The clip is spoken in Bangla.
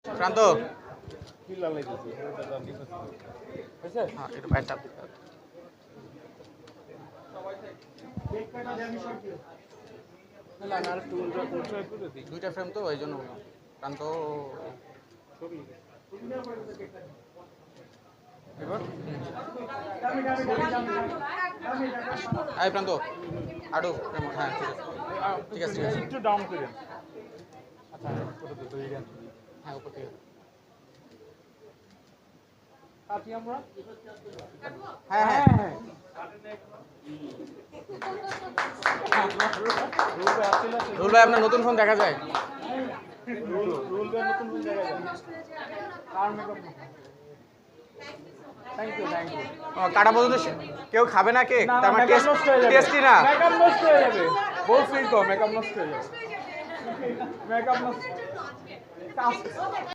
প্রান্ত কি লাগাইতেছি হয়েছে? হ্যাঁ একটু বাইরে চাপ দিতে হবে। না না আর একটু উল্টো একটু দিই দুইটা ফ্রেম তো এই জন্য বললাম। প্রান্ত ছবি এবার এই প্রান্ত আরো ফ্রেম হ্যাঁ ঠিক আছে ঠিক আছে একটু ডাউন করে আচ্ছা ওটা তো তৈরি হ্যাঁ উপর থেকে কাটি আমরা হ্যাঁ হ্যাঁ হ্যাঁ রুল ভাই আসলে রুল ভাই আপনার নতুন ফোন দেখা যায় রুল ভাই নতুন রুল দেখা যায় আর মেকআপ থ্যাংক ইউ কাটা পর্যন্ত কেউ খাবে না কেক তার মানে টেস্টি না মেকআপ নষ্ট হয়ে যাবে বলছি তো মেকআপ নষ্ট হয়ে যাবে মেকআপ নষ্ট